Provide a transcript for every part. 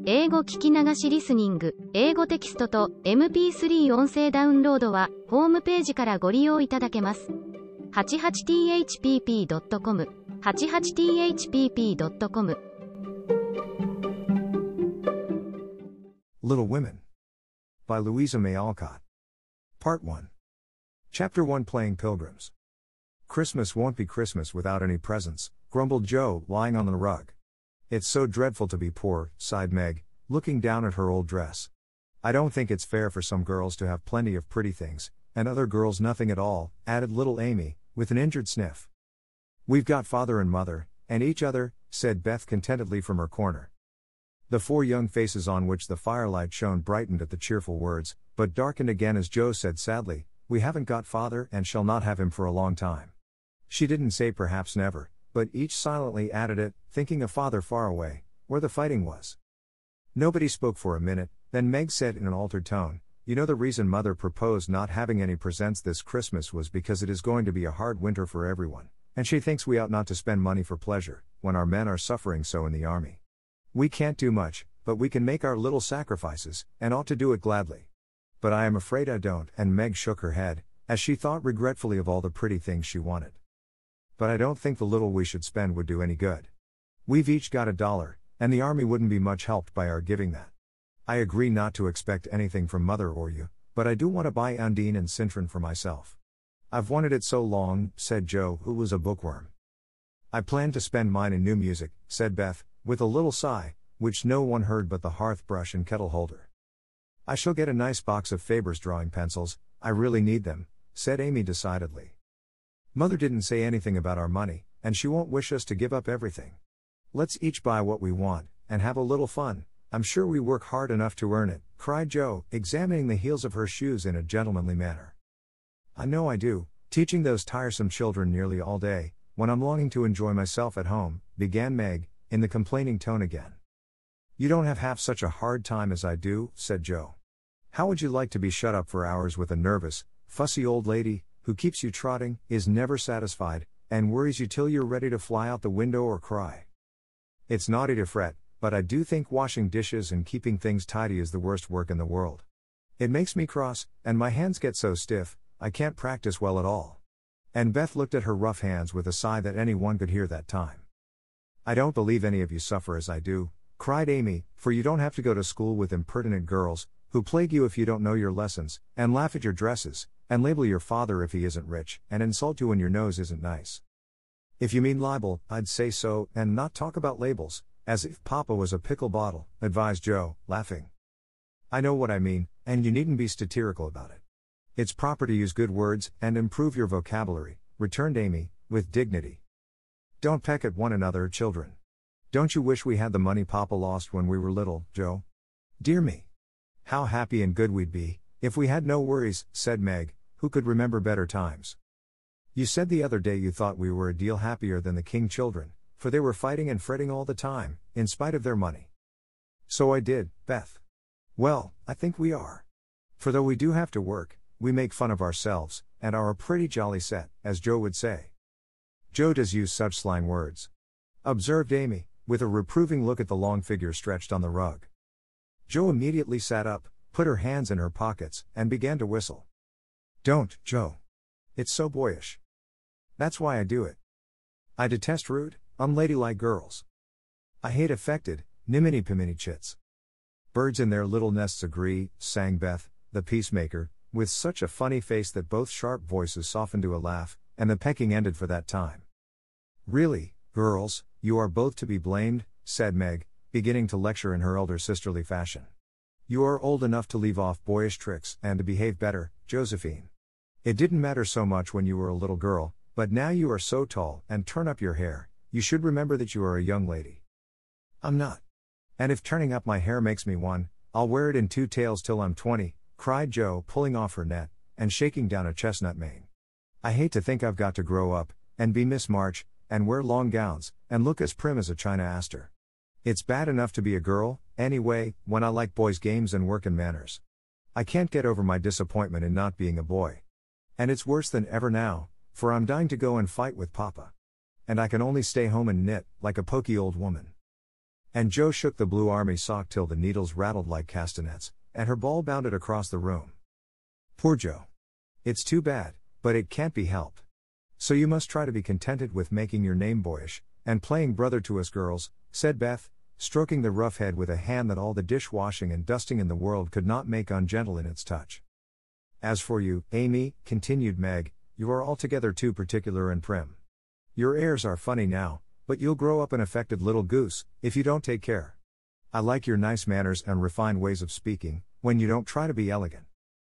英語聞き流しリスニング、英語テキストと MP3 音声ダウンロードはホームページからご利用いただけます。88thpp.com 88thpp.com Little Women by Louisa May Alcott. Part 1. Chapter 1 Playing Pilgrims. Christmas won't be Christmas without any presents, grumbled Joe, lying on the rug. It's so dreadful to be poor, sighed Meg, looking down at her old dress. I don't think it's fair for some girls to have plenty of pretty things, and other girls nothing at all, added little Amy, with an injured sniff. We've got father and mother, and each other, said Beth contentedly from her corner. The four young faces on which the firelight shone brightened at the cheerful words, but darkened again as Joe said sadly, "We haven't got father and shall not have him for a long time." She didn't say perhaps never, but each silently added it, thinking of father far away, where the fighting was. Nobody spoke for a minute, then Meg said in an altered tone, "You know the reason mother proposed not having any presents this Christmas was because it is going to be a hard winter for everyone, and she thinks we ought not to spend money for pleasure, when our men are suffering so in the army. We can't do much, but we can make our little sacrifices, and ought to do it gladly. But I am afraid I don't," and Meg shook her head, as she thought regretfully of all the pretty things she wanted. "But I don't think the little we should spend would do any good. We've each got $1, and the army wouldn't be much helped by our giving that. I agree not to expect anything from mother or you, but I do want to buy Undine and Cintron for myself. I've wanted it so long," said Joe, who was a bookworm. "I plan to spend mine in new music," said Beth, with a little sigh, which no one heard but the hearth brush and kettle holder. "I shall get a nice box of Faber's drawing pencils, I really need them," said Amy decidedly. "Mother didn't say anything about our money, and she won't wish us to give up everything. Let's each buy what we want, and have a little fun. I'm sure we work hard enough to earn it," cried Joe, examining the heels of her shoes in a gentlemanly manner. "I know I do, teaching those tiresome children nearly all day, when I'm longing to enjoy myself at home," began Meg, in the complaining tone again. "You don't have half such a hard time as I do," said Joe. "How would you like to be shut up for hours with a nervous, fussy old lady, who keeps you trotting, is never satisfied, and worries you till you're ready to fly out the window or cry? It's naughty to fret, but I do think washing dishes and keeping things tidy is the worst work in the world. It makes me cross, and my hands get so stiff, I can't practice well at all." And Beth looked at her rough hands with a sigh that anyone could hear that time. "I don't believe any of you suffer as I do," cried Amy, "for you don't have to go to school with impertinent girls, who plague you if you don't know your lessons, and laugh at your dresses, and label your father if he isn't rich, and insult you when your nose isn't nice. If you mean libel, I'd say so, and not talk about labels, as if Papa was a pickle bottle," advised Joe, laughing. "I know what I mean, and you needn't be satirical about it. It's proper to use good words, and improve your vocabulary," returned Amy, with dignity. "Don't peck at one another, children. Don't you wish we had the money Papa lost when we were little, Joe? Dear me! How happy and good we'd be, if we had no worries," said Meg, who could remember better times. "You said the other day you thought we were a deal happier than the King children, for they were fighting and fretting all the time, in spite of their money." "So I did, Beth. Well, I think we are. For though we do have to work, we make fun of ourselves, and are a pretty jolly set, as Joe would say." "Joe does use such slang words," observed Amy, with a reproving look at the long figure stretched on the rug. Joe immediately sat up, put her hands in her pockets, and began to whistle. "Don't, Joe. It's so boyish. That's why I do it. I detest rude, unladylike girls. I hate affected, niminy-piminy chits." "Birds in their little nests agree," sang Beth, the peacemaker, with such a funny face that both sharp voices softened to a laugh, and the pecking ended for that time. "Really, girls, you are both to be blamed," said Meg, beginning to lecture in her elder sisterly fashion. "You are old enough to leave off boyish tricks, and to behave better, Josephine. It didn't matter so much when you were a little girl, but now you are so tall, and turn up your hair, you should remember that you are a young lady." "I'm not. And if turning up my hair makes me one, I'll wear it in 2 tails till I'm 20, cried Joe, pulling off her net, and shaking down a chestnut mane. "I hate to think I've got to grow up, and be Miss March, and wear long gowns, and look as prim as a China aster. It's bad enough to be a girl, anyway, when I like boys' games and work and manners. I can't get over my disappointment in not being a boy. And it's worse than ever now, for I'm dying to go and fight with Papa. And I can only stay home and knit, like a poky old woman." And Joe shook the blue army sock till the needles rattled like castanets, and her ball bounded across the room. Poor Joe. It's too bad, but it can't be helped. So you must try to be contented with making your name boyish, and playing brother to us girls, said Beth, stroking the rough head with a hand that all the dishwashing and dusting in the world could not make ungentle in its touch. As for you, Amy, continued Meg, you are altogether too particular and prim. Your airs are funny now, but you'll grow up an affected little goose, if you don't take care. I like your nice manners and refined ways of speaking, when you don't try to be elegant.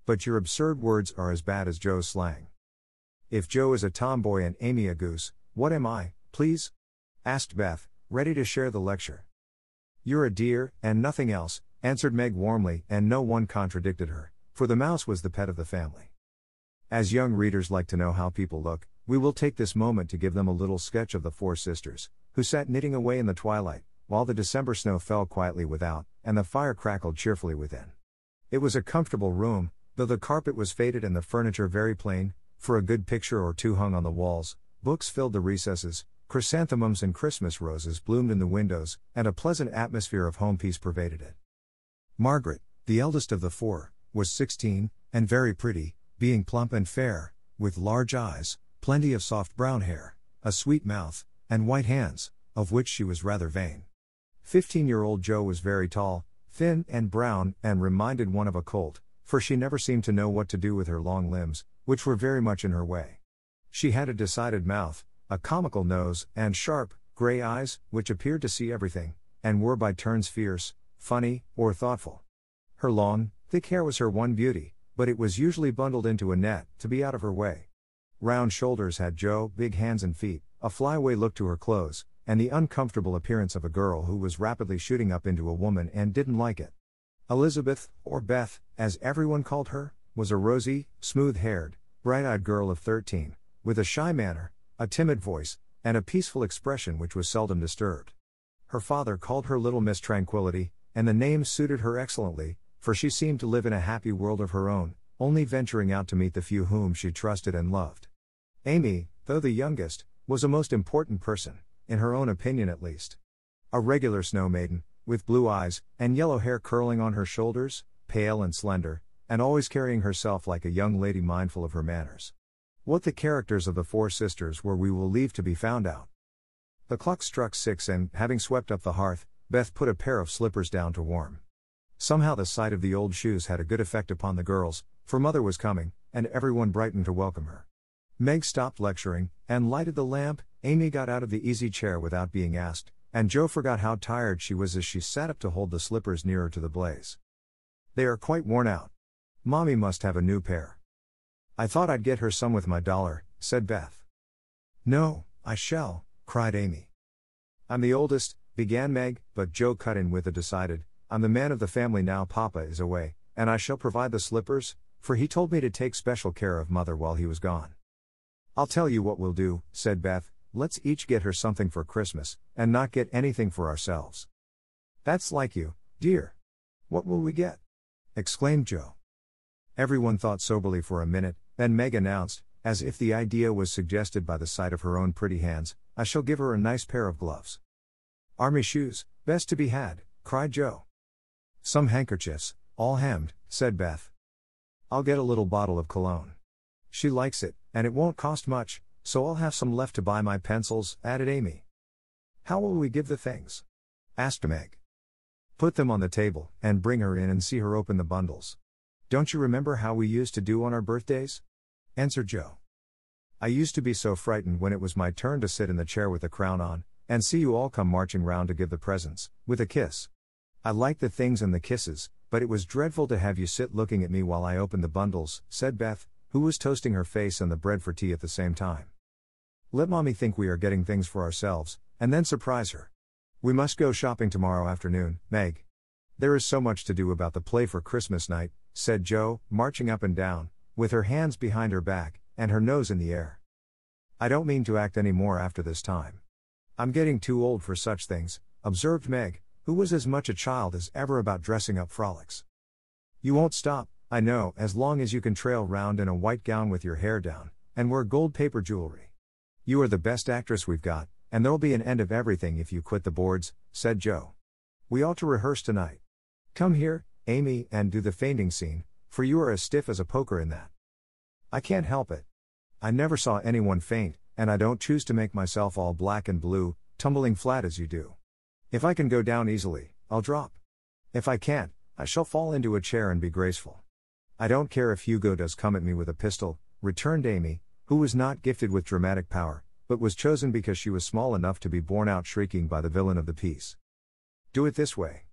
But your absurd words are as bad as Joe's slang. If Joe is a tomboy and Amy a goose, what am I, please? Asked Beth, ready to share the lecture. You're a dear, and nothing else, answered Meg warmly, and no one contradicted her, for the mouse was the pet of the family. As young readers like to know how people look, we will take this moment to give them a little sketch of the four sisters, who sat knitting away in the twilight, while the December snow fell quietly without, and the fire crackled cheerfully within. It was a comfortable room, though the carpet was faded and the furniture very plain, for a good picture or two hung on the walls, books filled the recesses, chrysanthemums and Christmas roses bloomed in the windows, and a pleasant atmosphere of home peace pervaded it. Margaret, the eldest of the four, was 16, and very pretty, being plump and fair, with large eyes, plenty of soft brown hair, a sweet mouth, and white hands, of which she was rather vain. 15-year-old Joe was very tall, thin and brown, and reminded one of a colt, for she never seemed to know what to do with her long limbs, which were very much in her way. She had a decided mouth, a comical nose, and sharp, grey eyes, which appeared to see everything, and were by turns fierce, funny, or thoughtful. Her long, thick hair was her one beauty, but it was usually bundled into a net, to be out of her way. Round shoulders had Joe, big hands and feet, a flyaway look to her clothes, and the uncomfortable appearance of a girl who was rapidly shooting up into a woman and didn't like it. Elizabeth, or Beth, as everyone called her, was a rosy, smooth-haired, bright-eyed girl of 13, with a shy manner, a timid voice, and a peaceful expression which was seldom disturbed. Her father called her Little Miss Tranquility, and the name suited her excellently, for she seemed to live in a happy world of her own, only venturing out to meet the few whom she trusted and loved. Amy, though the youngest, was a most important person, in her own opinion at least. A regular snow maiden, with blue eyes, and yellow hair curling on her shoulders, pale and slender, and always carrying herself like a young lady mindful of her manners. What the characters of the four sisters were we will leave to be found out. The clock struck 6 and, having swept up the hearth, Beth put a pair of slippers down to warm. Somehow the sight of the old shoes had a good effect upon the girls, for mother was coming, and everyone brightened to welcome her. Meg stopped lecturing, and lighted the lamp. Amy got out of the easy chair without being asked, and Joe forgot how tired she was as she sat up to hold the slippers nearer to the blaze. They are quite worn out. Mommy must have a new pair. I thought I'd get her some with my $1, said Beth. No, I shall, cried Amy. I'm the oldest, began Meg, but Joe cut in with a decided, I'm the man of the family now Papa is away, and I shall provide the slippers, for he told me to take special care of Mother while he was gone. I'll tell you what we'll do, said Beth, let's each get her something for Christmas, and not get anything for ourselves. That's like you, dear. What will we get? Exclaimed Joe. Everyone thought soberly for a minute, then Meg announced, as if the idea was suggested by the sight of her own pretty hands, I shall give her a nice pair of gloves. Army shoes, best to be had, cried Joe. Some handkerchiefs, all hemmed, said Beth. I'll get a little bottle of cologne. She likes it, and it won't cost much, so I'll have some left to buy my pencils, added Amy. How will we give the things? Asked Meg. Put them on the table, and bring her in and see her open the bundles. Don't you remember how we used to do on our birthdays? Answered Joe. I used to be so frightened when it was my turn to sit in the chair with the crown on, and see you all come marching round to give the presents, with a kiss. I liked the things and the kisses, but it was dreadful to have you sit looking at me while I opened the bundles, said Beth, who was toasting her face and the bread for tea at the same time. Let Mommy think we are getting things for ourselves, and then surprise her. We must go shopping tomorrow afternoon, Meg. There is so much to do about the play for Christmas night, said Joe, marching up and down, with her hands behind her back, and her nose in the air. I don't mean to act any more after this time. I'm getting too old for such things, observed Meg, who was as much a child as ever about dressing up frolics. You won't stop, I know, as long as you can trail round in a white gown with your hair down, and wear gold paper jewelry. You are the best actress we've got, and there'll be an end of everything if you quit the boards, said Joe. We ought to rehearse tonight. Come here, Amy, and do the fainting scene, for you are as stiff as a poker in that. I can't help it. I never saw anyone faint, and I don't choose to make myself all black and blue, tumbling flat as you do. If I can go down easily, I'll drop. If I can't, I shall fall into a chair and be graceful. I don't care if Hugo does come at me with a pistol, returned Amy, who was not gifted with dramatic power, but was chosen because she was small enough to be borne out shrieking by the villain of the piece. Do it this way.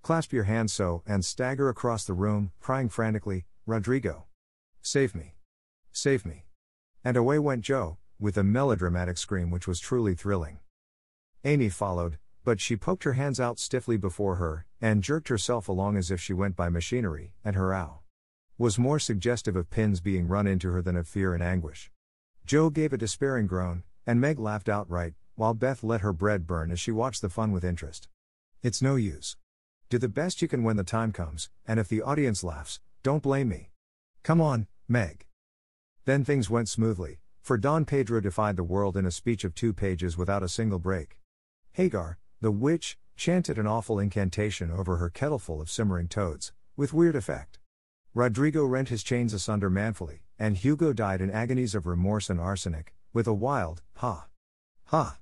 Clasp your hands so, and stagger across the room, crying frantically, Rodrigo. Save me. Save me. And away went Joe, with a melodramatic scream which was truly thrilling. Amy followed, but she poked her hands out stiffly before her, and jerked herself along as if she went by machinery, and her ow was more suggestive of pins being run into her than of fear and anguish. Joe gave a despairing groan, and Meg laughed outright, while Beth let her bread burn as she watched the fun with interest. It's no use. Do the best you can when the time comes, and if the audience laughs, don't blame me. Come on, Meg. Then things went smoothly, for Don Pedro defied the world in a speech of 2 pages without a single break. Hagar, the witch, chanted an awful incantation over her kettleful of simmering toads, with weird effect. Rodrigo rent his chains asunder manfully, and Hugo died in agonies of remorse and arsenic, with a wild, ha! Ha!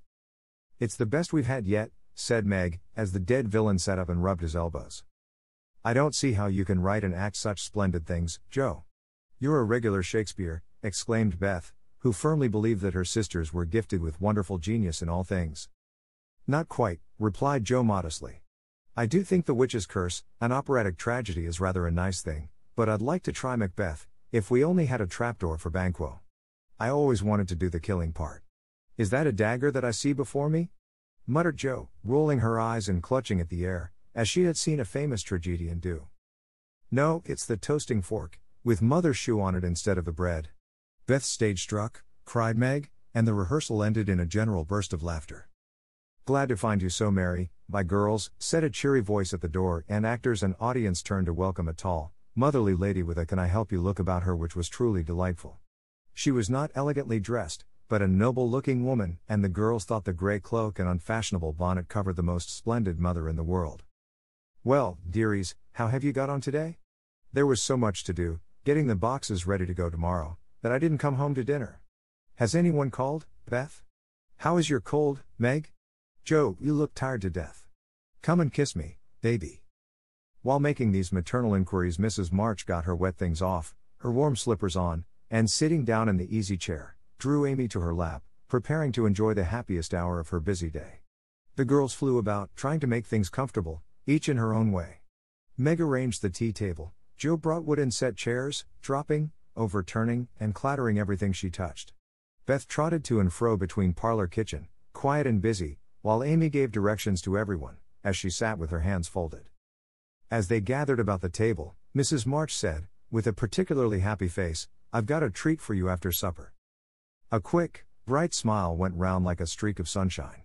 It's the best we've had yet, said Meg, as the dead villain sat up and rubbed his elbows. I don't see how you can write and act such splendid things, Joe. You're a regular Shakespeare, exclaimed Beth, who firmly believed that her sisters were gifted with wonderful genius in all things. Not quite, replied Joe modestly. I do think The Witch's Curse, an operatic tragedy, is rather a nice thing, but I'd like to try Macbeth, if we only had a trapdoor for Banquo. I always wanted to do the killing part. Is that a dagger that I see before me? Muttered Joe, rolling her eyes and clutching at the air, as she had seen a famous tragedian do. No, it's the toasting fork, with mother's shoe on it instead of the bread. Beth stage struck, cried Meg, and the rehearsal ended in a general burst of laughter. Glad to find you so merry, my girls, said a cheery voice at the door, and actors and audience turned to welcome a tall, motherly lady with a "can I help you" look about her which was truly delightful. She was not elegantly dressed, but a noble-looking woman, and the girls thought the grey cloak and unfashionable bonnet covered the most splendid mother in the world. Well, dearies, how have you got on today? There was so much to do, getting the boxes ready to go tomorrow, that I didn't come home to dinner. Has anyone called, Beth? How is your cold, Meg? Joe, you look tired to death. Come and kiss me, baby. While making these maternal inquiries, Mrs. March got her wet things off, her warm slippers on, and sitting down in the easy chair, drew Amy to her lap, preparing to enjoy the happiest hour of her busy day. The girls flew about, trying to make things comfortable, each in her own way. Meg arranged the tea table, Joe brought wood and set chairs, dropping, overturning, and clattering everything she touched. Beth trotted to and fro between parlor kitchen, quiet and busy, while Amy gave directions to everyone, as she sat with her hands folded. As they gathered about the table, Mrs. March said, with a particularly happy face, I've got a treat for you after supper. A quick, bright smile went round like a streak of sunshine.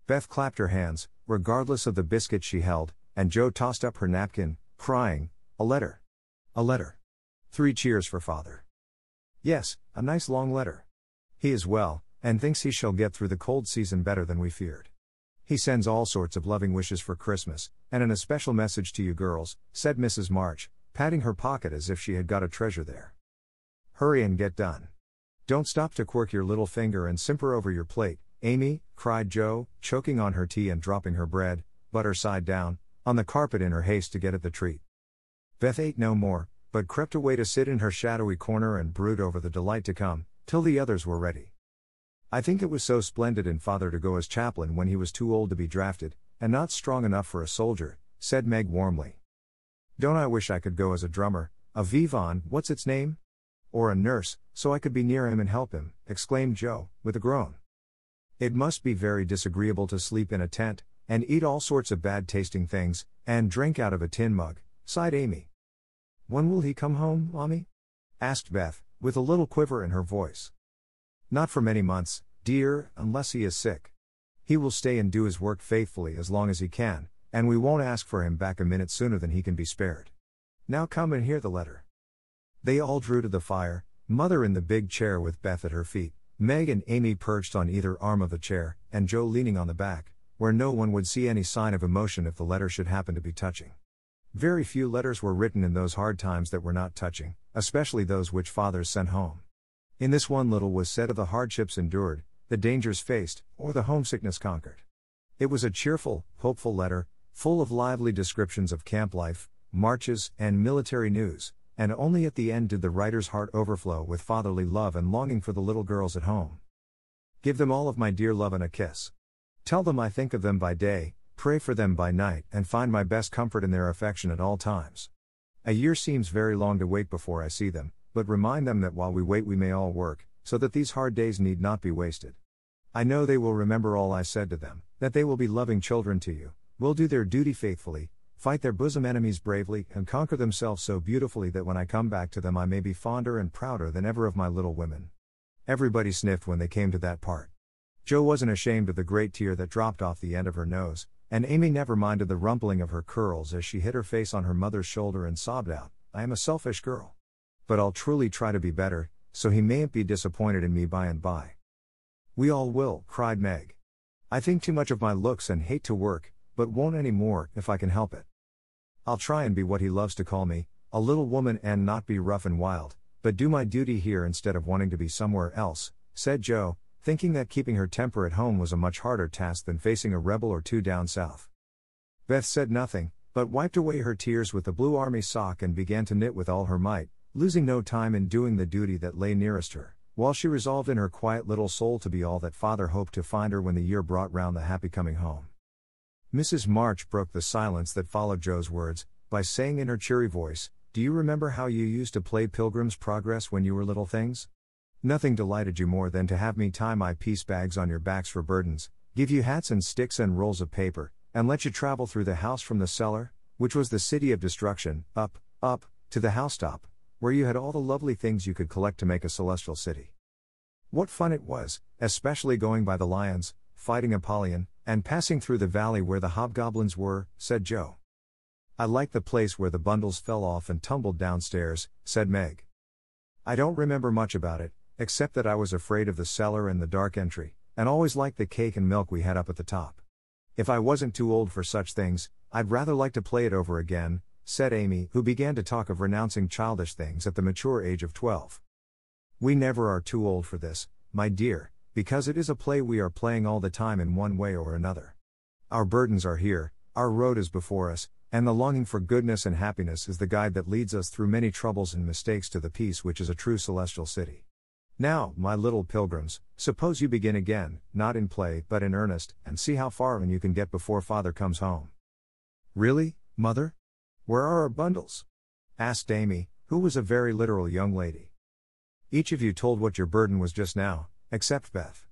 Beth clapped her hands, regardless of the biscuit she held, and Joe tossed up her napkin, crying, a letter. A letter. 3 cheers for father. Yes, a nice long letter. He is well, and thinks he shall get through the cold season better than we feared. He sends all sorts of loving wishes for Christmas, and an especial message to you girls, said Mrs. March, patting her pocket as if she had got a treasure there. Hurry and get done. Don't stop to quirk your little finger and simper over your plate, Amy, cried Joe, choking on her tea and dropping her bread, butter side down, on the carpet in her haste to get at the treat. Beth ate no more, but crept away to sit in her shadowy corner and brood over the delight to come, till the others were ready. I think it was so splendid in father to go as chaplain when he was too old to be drafted, and not strong enough for a soldier, said Meg warmly. Don't I wish I could go as a drummer, a vivon, what's its name? Or a nurse, so I could be near him and help him, exclaimed Joe, with a groan. It must be very disagreeable to sleep in a tent, and eat all sorts of bad-tasting things, and drink out of a tin mug, sighed Amy. When will he come home, Mommy? Asked Beth, with a little quiver in her voice. Not for many months, dear, unless he is sick. He will stay and do his work faithfully as long as he can, and we won't ask for him back a minute sooner than he can be spared. Now come and hear the letter. They all drew to the fire, Mother in the big chair with Beth at her feet, Meg and Amy perched on either arm of the chair, and Joe leaning on the back, where no one would see any sign of emotion if the letter should happen to be touching. Very few letters were written in those hard times that were not touching, especially those which fathers sent home. In this one little was said of the hardships endured, the dangers faced, or the homesickness conquered. It was a cheerful, hopeful letter, full of lively descriptions of camp life, marches, and military news, and only at the end did the writer's heart overflow with fatherly love and longing for the little girls at home. Give them all of my dear love and a kiss. Tell them I think of them by day, pray for them by night, and find my best comfort in their affection at all times. A year seems very long to wait before I see them, but remind them that while we wait we may all work, so that these hard days need not be wasted. I know they will remember all I said to them, that they will be loving children to you, will do their duty faithfully, fight their bosom enemies bravely, and conquer themselves so beautifully that when I come back to them I may be fonder and prouder than ever of my little women. Everybody sniffed when they came to that part. Jo wasn't ashamed of the great tear that dropped off the end of her nose, and Amy never minded the rumpling of her curls as she hid her face on her mother's shoulder and sobbed out, I am a selfish girl. But I'll truly try to be better, so he mayn't be disappointed in me by and by. We all will, cried Meg. I think too much of my looks and hate to work, but won't any more, if I can help it. I'll try and be what he loves to call me, a little woman, and not be rough and wild, but do my duty here instead of wanting to be somewhere else, said Jo, thinking that keeping her temper at home was a much harder task than facing a rebel or two down south. Beth said nothing, but wiped away her tears with the blue army sock and began to knit with all her might, losing no time in doing the duty that lay nearest her, while she resolved in her quiet little soul to be all that father hoped to find her when the year brought round the happy coming home. Mrs. March broke the silence that followed Jo's words, by saying in her cheery voice, Do you remember how you used to play Pilgrim's Progress when you were little things? Nothing delighted you more than to have me tie my piece bags on your backs for burdens, give you hats and sticks and rolls of paper, and let you travel through the house from the cellar, which was the city of destruction, up, to the housetop, where you had all the lovely things you could collect to make a celestial city. What fun it was, especially going by the lions, fighting Apollyon, and passing through the valley where the hobgoblins were, said Jo. I liked the place where the bundles fell off and tumbled downstairs, said Meg. I don't remember much about it, except that I was afraid of the cellar and the dark entry, and always liked the cake and milk we had up at the top. If I wasn't too old for such things, I'd rather like to play it over again, said Amy, who began to talk of renouncing childish things at the mature age of 12. We never are too old for this, my dear, because it is a play we are playing all the time in one way or another. Our burdens are here, our road is before us, and the longing for goodness and happiness is the guide that leads us through many troubles and mistakes to the peace which is a true celestial city. Now, my little pilgrims, suppose you begin again, not in play but in earnest, and see how far you can get before father comes home. Really, mother? Where are our bundles? Asked Amy, who was a very literal young lady. Each of you told what your burden was just now, except Beth.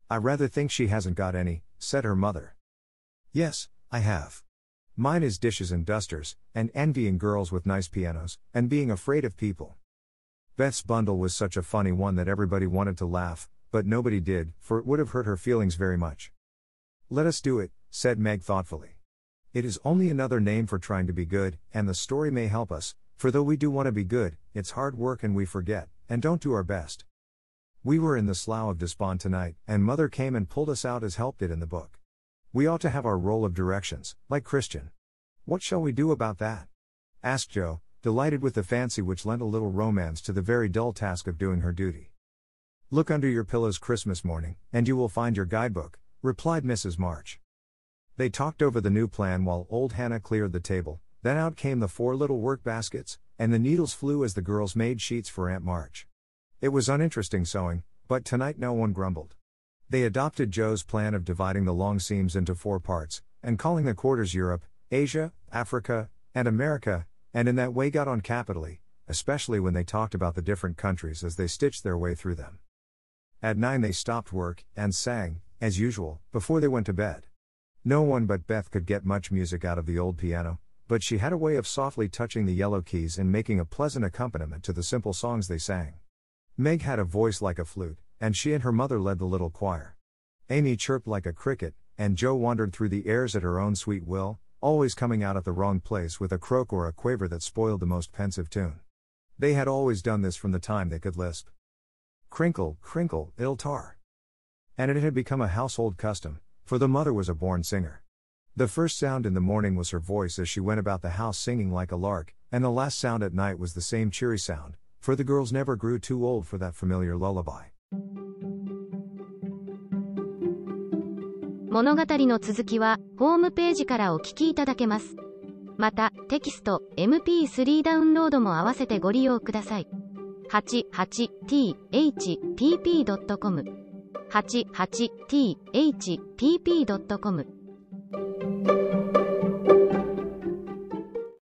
I rather think she hasn't got any, said her mother. Yes, I have. Mine is dishes and dusters, and envying girls with nice pianos, and being afraid of people. Beth's bundle was such a funny one that everybody wanted to laugh, but nobody did, for it would have hurt her feelings very much. Let us do it, said Meg thoughtfully. It is only another name for trying to be good, and the story may help us, for though we do want to be good, it's hard work and we forget, and don't do our best. We were in the Slough of Despond tonight, and Mother came and pulled us out as help did in the book. We ought to have our roll of directions, like Christian. What shall we do about that? Asked Jo, delighted with the fancy which lent a little romance to the very dull task of doing her duty. Look under your pillows Christmas morning, and you will find your guidebook, replied Mrs. March. They talked over the new plan while old Hannah cleared the table, then out came the 4 little work baskets, and the needles flew as the girls made sheets for Aunt March. It was uninteresting sewing, but tonight no one grumbled. They adopted Jo's plan of dividing the long seams into 4 parts, and calling the quarters Europe, Asia, Africa, and America, and in that way got on capitally, especially when they talked about the different countries as they stitched their way through them. At 9 they stopped work, and sang, as usual, before they went to bed. No one but Beth could get much music out of the old piano, but she had a way of softly touching the yellow keys and making a pleasant accompaniment to the simple songs they sang. Meg had a voice like a flute, and she and her mother led the little choir. Amy chirped like a cricket, and Jo wandered through the airs at her own sweet will, always coming out at the wrong place with a croak or a quaver that spoiled the most pensive tune. They had always done this from the time they could lisp. Crinkle, crinkle, it'll tar. And it had become a household custom, for the mother was a born singer. The first sound in the morning was her voice as she went about the house singing like a lark, and the last sound at night was the same cheery sound, for the girls never grew too old for that familiar lullaby. 物語の続きは、ホームページからお聞きいただけます。また、テキスト、MP3 ダウンロードも合わせてご利用ください。88thpp.com 88thpp.com